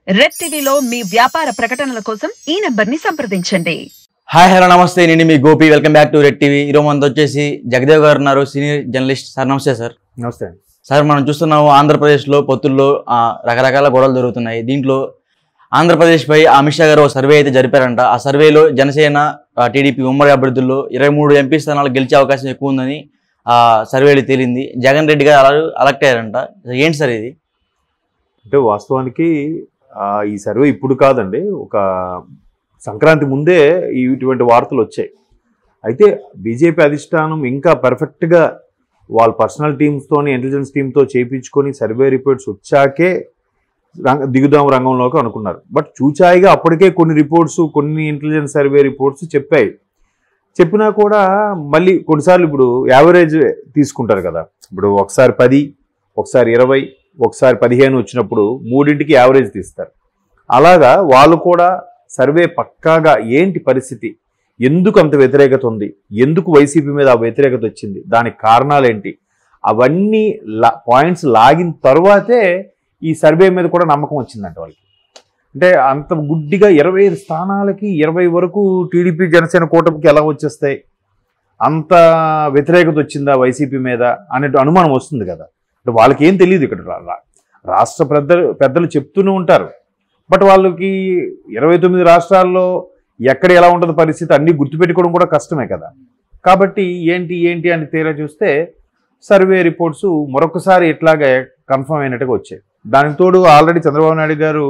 Red టీవీలో మీ వ్యాపార ప్రకటనల కోసం ఈ నంబర్ని సంప్రదించండి. హాయ్ హలో నమస్తే, నేను మీ Gopi. Welcome back to red TV. ఈరోజు మనతో వచ్చేసి జగదేవ్ గారు ఉన్నారు, సీనియర్ జర్నలిస్ట్. సార్ నమస్తే. సార్ నమస్తే సార్. మనం చూస్తున్నాము ఆంధ్రప్రదేశ్లో పొత్తుల్లో రకరకాల గొడవలు జరుగుతున్నాయి. దీంట్లో ఆంధ్రప్రదేశ్పై అమిత్ షా గారు ఒక సర్వే అయితే జరిపారంట. ఆ సర్వేలో జనసేన టీడీపీ ఉమ్మడి అభ్యర్థుల్లో 23 ఎంపీ స్థానాలు గెలిచే అవకాశం ఎక్కువ ఉందని సర్వేలో తేలింది. జగన్ రెడ్డి గారు అలెక్ట్ అయ్యారంట. ఏంటి సార్ ఇది? అంటే వాస్తవానికి ఈ సర్వే ఇప్పుడు కాదండి, ఒక సంక్రాంతి ముందే ఇటువంటి వార్తలు వచ్చాయి. అయితే బీజేపీ అధిష్టానం ఇంకా పర్ఫెక్ట్గా వాళ్ళ పర్సనల్ టీమ్స్తోని ఇంటెలిజెన్స్ టీంతో చేయించుకొని సర్వే రిపోర్ట్స్ వచ్చాకే దిగుదాం రంగంలోకి అనుకున్నారు. బట్ చూచాయిగా అప్పటికే కొన్ని రిపోర్ట్స్, కొన్ని ఇంటెలిజెన్స్ సర్వే రిపోర్ట్స్ చెప్పినా కూడా మళ్ళీ కొన్నిసార్లు ఇప్పుడు యావరేజ్ తీసుకుంటారు కదా. ఇప్పుడు ఒకసారి 10, ఒకసారి 20, ఒకసారి 15 వచ్చినప్పుడు మూడింటికి యావరేజ్ తీస్తారు. అలాగా వాళ్ళు కూడా సర్వే పక్కాగా ఏంటి పరిస్థితి, ఎందుకు అంత వ్యతిరేకత ఉంది, ఎందుకు వైసీపీ మీద ఆ వ్యతిరేకత వచ్చింది, దానికి కారణాలు ఏంటి, అవన్నీ పాయింట్స్ లాగిన తర్వాతే ఈ సర్వే మీద కూడా నమ్మకం వచ్చిందంట వాళ్ళకి. అంటే అంత గుడ్డిగా 25 స్థానాలకి 20 వరకు టీడీపీ జనసేన కూటమికి ఎలా వచ్చేస్తాయి, అంత వ్యతిరేకత వచ్చిందా వైసీపీ మీద అనే అనుమానం వస్తుంది కదా. అంటే వాళ్ళకి ఏం తెలియదు. ఇక్కడ రాష్ట్ర పెద్దలు చెప్తూనే ఉంటారు. బట్ వాళ్ళకి 29 రాష్ట్రాల్లో ఎక్కడ ఎలా ఉంటుంది పరిస్థితి అన్నీ గుర్తుపెట్టుకోవడం కూడా కష్టమే కదా. కాబట్టి ఏంటి అని తీరా చూస్తే సర్వే రిపోర్ట్స్ మరొకసారి ఇట్లాగే కన్ఫర్మ్ అయినట్టుగా వచ్చాయి. దానికి తోడు ఆల్రెడీ చంద్రబాబు నాయుడు గారు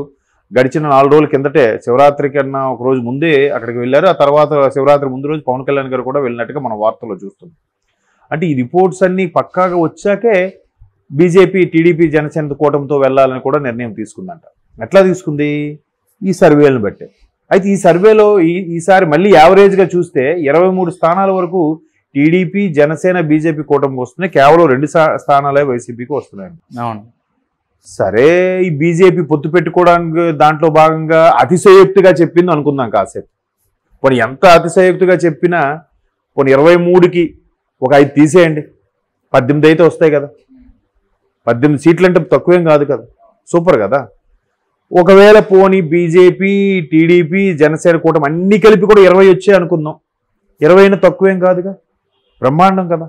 గడిచిన 4 రోజుల కిందటే శివరాత్రి కన్నా ఒక రోజు ముందే అక్కడికి వెళ్ళారు. ఆ తర్వాత శివరాత్రి ముందు రోజు పవన్ కళ్యాణ్ గారు కూడా వెళ్ళినట్టుగా మనం వార్తల్లో చూస్తున్నాం. అంటే ఈ రిపోర్ట్స్ అన్నీ పక్కాగా వచ్చాకే బీజేపీ టీడీపీ జనసేన కూటమితో వెళ్ళాలని కూడా నిర్ణయం తీసుకుందంట. ఎట్లా తీసుకుంది? ఈ సర్వేలను బట్టే. అయితే ఈ సర్వేలో ఈసారి మళ్ళీ యావరేజ్గా చూస్తే 23 స్థానాల వరకు టీడీపీ జనసేన బీజేపీ కూటమికి వస్తున్నాయి, కేవలం 2 స్థానాలే వైసీపీకి వస్తున్నాయండి. అవును. సరే, ఈ బీజేపీ పొత్తు పెట్టుకోవడానికి దాంట్లో భాగంగా అతిశయోక్తిగా చెప్పింది అనుకుందాం కాసేపు. పోనీ ఎంత అతిశయోక్తిగా చెప్పినా పోనీ 23కి ఒక 5 తీసేయండి, 18 అయితే వస్తాయి కదా. 18 సీట్లు అంటే తక్కువేం కాదు కదా, సూపర్ కదా. ఒకవేళ పోనీ బీజేపీ టీడీపీ జనసేన కూటమి అన్ని కలిపి కూడా 20 వచ్చాయి అనుకుందాం, 20 తక్కువేం కాదుగా, బ్రహ్మాండం కదా.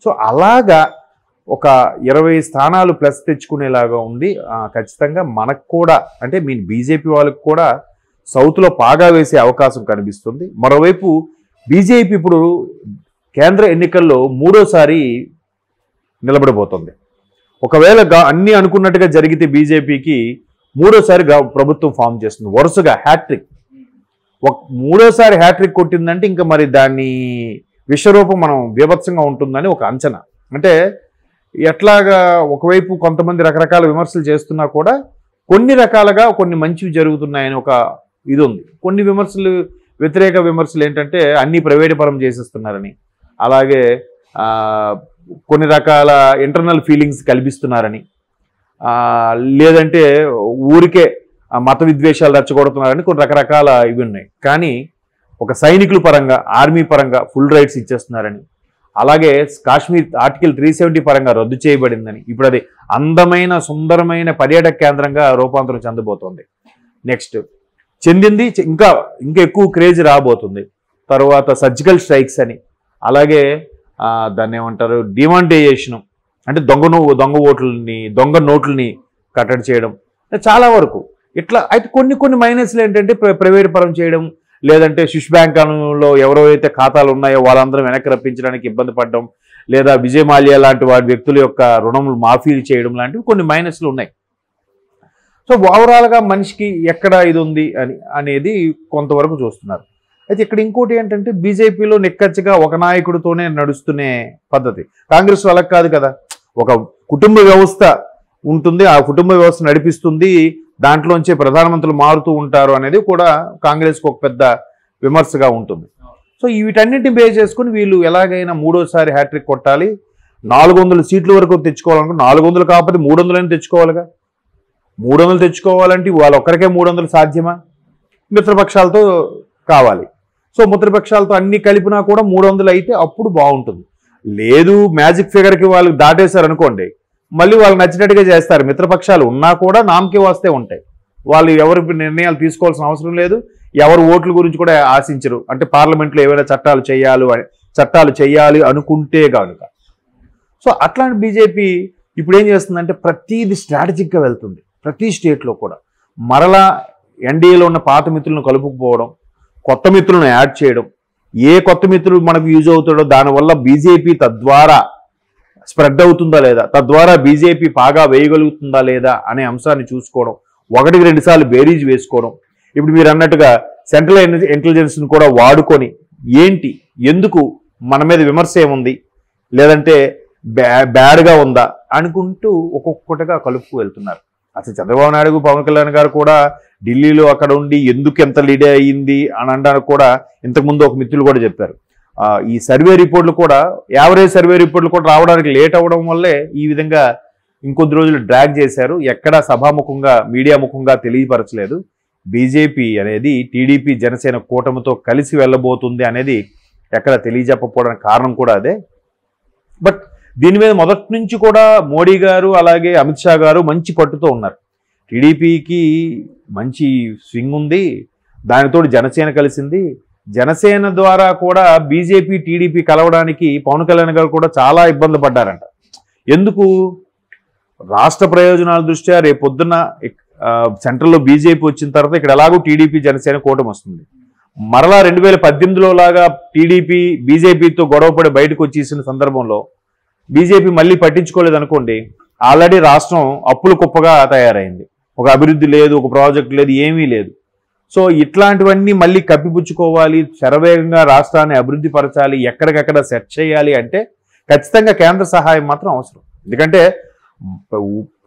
సో అలాగా ఒక 20 స్థానాలు ప్లస్ తెచ్చుకునేలాగా ఉంది. ఖచ్చితంగా మనకు కూడా, అంటే మీ బీజేపీ వాళ్ళకు కూడా సౌత్లో పాగా వేసే అవకాశం కనిపిస్తుంది. మరోవైపు బీజేపీ ఇప్పుడు కేంద్ర ఎన్నికల్లో 3వసారి నిలబడబోతుంది. ఒకవేళ అన్నీ అనుకున్నట్టుగా జరిగితే బీజేపీకి 3వసారి ప్రభుత్వం ఫామ్ చేస్తుంది, వరుసగా హ్యాట్రిక్. 3వసారి హ్యాట్రిక్ కొట్టిందంటే ఇంకా మరి దాన్ని విశ్వరూపం మనం బీభత్సంగా ఉంటుందని ఒక అంచనా. అంటే ఎట్లాగా ఒకవైపు కొంతమంది రకరకాల విమర్శలు చేస్తున్నా కూడా కొన్ని రకాలుగా కొన్ని మంచివి జరుగుతున్నాయని ఒక ఇది ఉంది. కొన్ని విమర్శలు, వ్యతిరేక విమర్శలు ఏంటంటే అన్నీ ప్రైవేట్ పరం చేసేస్తున్నారని, అలాగే కొన్ని రకాల ఇంటర్నల్ ఫీలింగ్స్ కల్పిస్తున్నారని, లేదంటే ఊరికే మత విద్వేషాలు రెచ్చగొడుతున్నారని కొన్ని రకరకాల ఇవి ఉన్నాయి. కానీ ఒక సైనికుల పరంగా, ఆర్మీ పరంగా ఫుల్ రైట్స్ ఇచ్చేస్తున్నారని, అలాగే కాశ్మీర్ ఆర్టికల్ 370 పరంగా రద్దు చేయబడిందని, ఇప్పుడు అది అందమైన సుందరమైన పర్యాటక కేంద్రంగా రూపాంతరం చెందబోతోంది. నెక్స్ట్ చెందింది ఇంకా ఎక్కువ క్రేజ్ రాబోతుంది. తర్వాత సర్జికల్ స్ట్రైక్స్ అని, అలాగే దాన్ని ఏమంటారు, డిమానిటైజేషను, అంటే దొంగ ఓట్లని, దొంగ నోట్లని కట్టడి చేయడం, చాలా వరకు ఇట్లా. అయితే కొన్ని మైనస్లు ఏంటంటే ప్రైవేట్ పరం చేయడం, లేదంటే స్విస్ బ్యాంకులో ఎవరైతే ఖాతాలు ఉన్నాయో వాళ్ళందరం వెనక్కి రప్పించడానికి ఇబ్బంది పడడం, లేదా విజయ్ మాల్యా లాంటి వారి వ్యక్తుల యొక్క రుణములు మాఫీలు చేయడం లాంటివి కొన్ని మైనస్లు ఉన్నాయి. సో ఓవరాల్గా మనిషికి ఎక్కడ ఇది ఉంది అనేది కొంతవరకు చూస్తున్నారు. అయితే ఇక్కడ ఇంకోటి ఏంటంటే బీజేపీలో నిక్కచ్చిగా ఒక నాయకుడితోనే నడుస్తునే పద్ధతి. కాంగ్రెస్ అలా కాదు కదా, ఒక కుటుంబ వ్యవస్థ ఉంటుంది, ఆ కుటుంబ వ్యవస్థ నడిపిస్తుంది, దాంట్లోంచే ప్రధానమంత్రులు మారుతూ ఉంటారు అనేది కూడా కాంగ్రెస్కి ఒక పెద్ద విమర్శగా ఉంటుంది. సో వీటన్నిటిని బేస్ చేసుకుని వీళ్ళు ఎలాగైనా 3వసారి హ్యాట్రిక్ కొట్టాలి, 400 సీట్ల వరకు తెచ్చుకోవాలనుకో, 400 కాకపోతే 300 తెచ్చుకోవాలిగా. 300 తెచ్చుకోవాలంటే వాళ్ళ ఒక్కరికే 300 సాధ్యమా? మిత్రపక్షాలతో కావాలి. సో మిత్రపక్షాలతో అన్ని కలిపినా కూడా 300 అయితే అప్పుడు బాగుంటుంది. లేదు మ్యాజిక్ ఫిగర్కి వాళ్ళు దాటేశారు అనుకోండి, మళ్ళీ వాళ్ళు నచ్చినట్టుగా చేస్తారు. మిత్రపక్షాలు ఉన్నా కూడా నామకే వస్తే ఉంటాయి. వాళ్ళు ఎవరి నిర్ణయాలు తీసుకోవాల్సిన అవసరం లేదు, ఎవరు ఓట్ల గురించి కూడా ఆశించరు. అంటే పార్లమెంట్లో ఏవైనా చట్టాలు చేయాలి అనుకుంటే కనుక. సో అట్లాంటి బీజేపీ ఇప్పుడు ఏం చేస్తుందంటే ప్రతిది స్ట్రాటజిక్గా వెళ్తుంది. ప్రతి స్టేట్లో కూడా మరలా ఎన్డీఏలో ఉన్న పాత మిత్రులను కలుపుకుపోవడం, కొత్త మిత్రులను యాడ్ చేయడం, ఏ కొత్త మిత్రులు మనకు యూజ్ అవుతాడో దానివల్ల బీజేపీ తద్వారా స్ప్రెడ్ అవుతుందా లేదా, తద్వారా బీజేపీ బాగా వేయగలుగుతుందా లేదా అనే అంశాన్ని చూసుకోవడం, 1-2 సార్లు బేరీజ్ వేసుకోవడం. ఇప్పుడు మీరు అన్నట్టుగా సెంట్రల్ ఇంటెలిజెన్స్ని కూడా వాడుకొని ఏంటి, ఎందుకు మన మీద విమర్శ ఏముంది, లేదంటే బ్యాడ్గా ఉందా అనుకుంటూ ఒక్కొక్కటిగా కలుపుకు వెళ్తున్నారు. అసలు చంద్రబాబు నాయుడు, పవన్ కళ్యాణ్ గారు కూడా ఢిల్లీలో అక్కడ ఉండి ఎందుకు ఎంత లీడ్ అయ్యింది అని అనడానికి కూడా ఇంతకుముందు ఒక మిత్రులు కూడా చెప్పారు. ఈ సర్వే రిపోర్ట్లు కూడా, యావరేజ్ సర్వే రిపోర్ట్లు కూడా రావడానికి లేట్ అవ్వడం వల్లే ఈ విధంగా ఇంకొద్ది రోజులు డ్రాగ్ చేశారు. ఎక్కడా సభాముఖంగా మీడియా ముఖంగా తెలియపరచలేదు. బీజేపీ అనేది టీడీపీ జనసేన కూటమితో కలిసి వెళ్ళబోతుంది అనేది ఎక్కడ తెలియజెప్పకపోవడానికి కారణం కూడా అదే. బట్ దీని మీద మొదటి నుంచి కూడా మోడీ గారు అలాగే అమిత్ షా గారు మంచి పట్టుతో ఉన్నారు. టీడీపీకి మంచి స్వింగ్ ఉంది, దానితో జనసేన కలిసింది. జనసేన ద్వారా కూడా బీజేపీ టీడీపీ కలవడానికి పవన్ కళ్యాణ్ గారు కూడా చాలా ఇబ్బందులు పడ్డారంట. ఎందుకు? రాష్ట్ర ప్రయోజనాల దృష్ట్యా రేపొద్దున సెంట్రల్లో బీజేపీ వచ్చిన తర్వాత ఇక్కడ ఎలాగో టీడీపీ జనసేన కూటమి వస్తుంది. మరలా 2018లో లాగా టీడీపీ బీజేపీతో గొడవపడి బయటకు వచ్చేసిన సందర్భంలో బీజేపీ మళ్ళీ పట్టించుకోలేదు అనుకోండి, ఆల్రెడీ రాష్ట్రం అప్పుల కుప్పగా తయారైంది. ఒక అభివృద్ధి లేదు, ఒక ప్రాజెక్ట్ లేదు, ఏమీ లేదు. సో ఇట్లాంటివన్నీ మళ్ళీ కప్పిపుచ్చుకోవాలి, శరవేగంగా రాష్ట్రాన్ని అభివృద్ధి పరచాలి, ఎక్కడికక్కడ సెట్ చేయాలి అంటే ఖచ్చితంగా కేంద్ర సహాయం మాత్రం అవసరం. ఎందుకంటే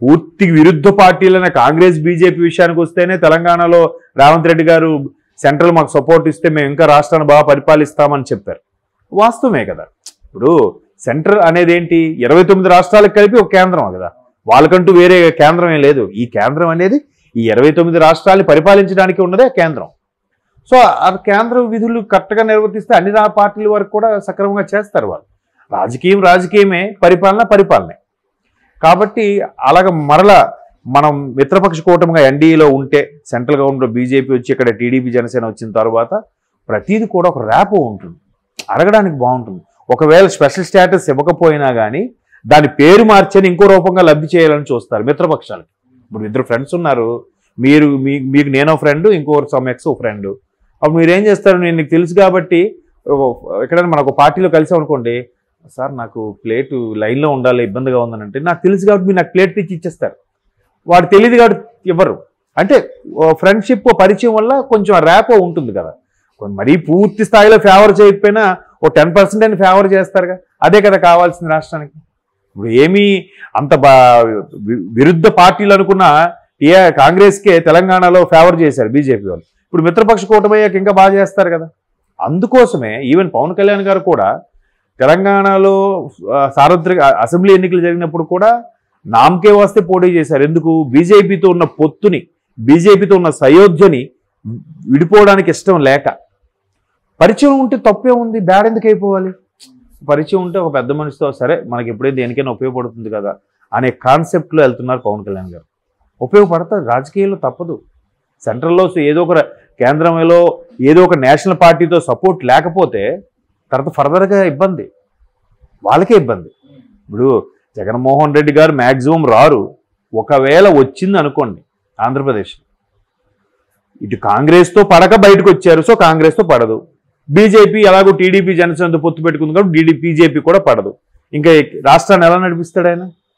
పూర్తి విరుద్ధ పార్టీలైన కాంగ్రెస్ బీజేపీ విషయానికి వస్తేనే తెలంగాణలో రేవంత్ రెడ్డి గారు సెంట్రల్ మాకు సపోర్ట్ ఇస్తే మేము ఇంకా రాష్ట్రాన్ని బాగా పరిపాలిస్తామని చెప్పారు. వాస్తవమే కదా. ఇప్పుడు సెంటర్ అనేది ఏంటి, 29 రాష్ట్రాలకు కలిపి ఒక కేంద్రం కదా, వాళ్ళకంటూ వేరే కేంద్రం ఏం లేదు. ఈ కేంద్రం అనేది ఈ 29 రాష్ట్రాలని పరిపాలించడానికి ఉన్నదే కేంద్రం. సో ఆ కేంద్ర విధులు కరెక్ట్గా నిర్వర్తిస్తే అన్ని పార్టీల వరకు కూడా సక్రమంగా చేస్తారు వాళ్ళు. రాజకీయమే, పరిపాలనే. కాబట్టి అలాగ మరలా మనం మిత్రపక్ష కూటమిగా ఎన్డీఏలో ఉంటే, సెంట్రల్ గవర్నమెంట్లో బీజేపీ వచ్చి ఇక్కడ టీడీపీ జనసేన వచ్చిన తర్వాత ప్రతిదీ కూడా ఒక ర్యాపో ఉంటుంది, అడగడానికి బాగుంటుంది. ఒకవేళ స్పెషల్ స్టేటస్ ఇవ్వకపోయినా కానీ దాని పేరు మార్చని ఇంకో రూపంగా లబ్ధి చేయాలని చూస్తారు మిత్రపక్షాలకి. ఇప్పుడు 2 ఫ్రెండ్స్ ఉన్నారు, మీకు నేనో ఫ్రెండ్, ఇంకోరు సమ్ఎక్స్ ఫ్రెండ్. అప్పుడు మీరు ఏం చేస్తారు, నేను నీకు తెలుసు కాబట్టి ఎక్కడైనా మనకు పార్టీలో కలిసాం అనుకోండి, సార్ నాకు ప్లేటు లైన్లో ఉండాలి, ఇబ్బందిగా ఉందని అంటే, నాకు తెలుసు కాబట్టి మీరు నాకు ప్లేట్ తెచ్చి ఇచ్చేస్తారు. వాడు తెలియదు కాబట్టి ఇవ్వరు. అంటే ఫ్రెండ్షిప్ పరిచయం వల్ల కొంచెం ర్యాపో ఉంటుంది కదా. మరీ పూర్తి స్థాయిలో ఫేవర్ చేయకపోయినా ఓ 10% అని ఫేవర్ చేస్తారుగా, అదే కదా కావాల్సింది రాష్ట్రానికి. ఇప్పుడు ఏమీ అంత విరుద్ధ పార్టీలు అనుకున్న కాంగ్రెస్కే తెలంగాణలో ఫేవర్ చేశారు బీజేపీ వాళ్ళు. ఇప్పుడు మిత్రపక్ష కూటమయ్యాక ఇంకా బాగా చేస్తారు కదా. అందుకోసమే ఈవెన్ పవన్ కళ్యాణ్ గారు కూడా తెలంగాణలో సార్వత్రిక అసెంబ్లీ ఎన్నికలు జరిగినప్పుడు కూడా నామకే వస్తే పోటీ చేశారు. ఎందుకు? బీజేపీతో ఉన్న పొత్తుని, బీజేపీతో ఉన్న సయోధ్యని విడిపోవడానికి ఇష్టం లేక. పరిచయం ఉంటే తప్పే ఉంది, బ్యాడ్ ఎందుకు అయిపోవాలి? పరిచయం ఉంటే ఒక పెద్ద మనిషితో సరే మనకి ఎప్పుడైతే దేనికైనా ఉపయోగపడుతుంది కదా అనే కాన్సెప్ట్లో వెళ్తున్నారు పవన్ కళ్యాణ్ గారు. ఉపయోగపడతారు, రాజకీయాల్లో తప్పదు. సెంట్రల్లో ఏదో ఒక కేంద్రంలో ఏదో ఒక నేషనల్ పార్టీతో సపోర్ట్ లేకపోతే తర్వాత ఫర్దర్గా ఇబ్బంది, వాళ్ళకే ఇబ్బంది. ఇప్పుడు జగన్మోహన్ రెడ్డి గారు మ్యాక్సిమం రారు, ఒకవేళ వచ్చింది అనుకోండి ఆంధ్రప్రదేశ్, ఇటు కాంగ్రెస్తో పడక బయటకు వచ్చారు, సో కాంగ్రెస్తో పడదు. బీజేపీ ఎలాగో టీడీపీ జనసేనతో పొత్తు పెట్టుకుంది కాబట్టి బీజేపీ కూడా పడదు. ఇంకా రాష్ట్రాన్ని ఎలా నడిపిస్తాడు ఆయన?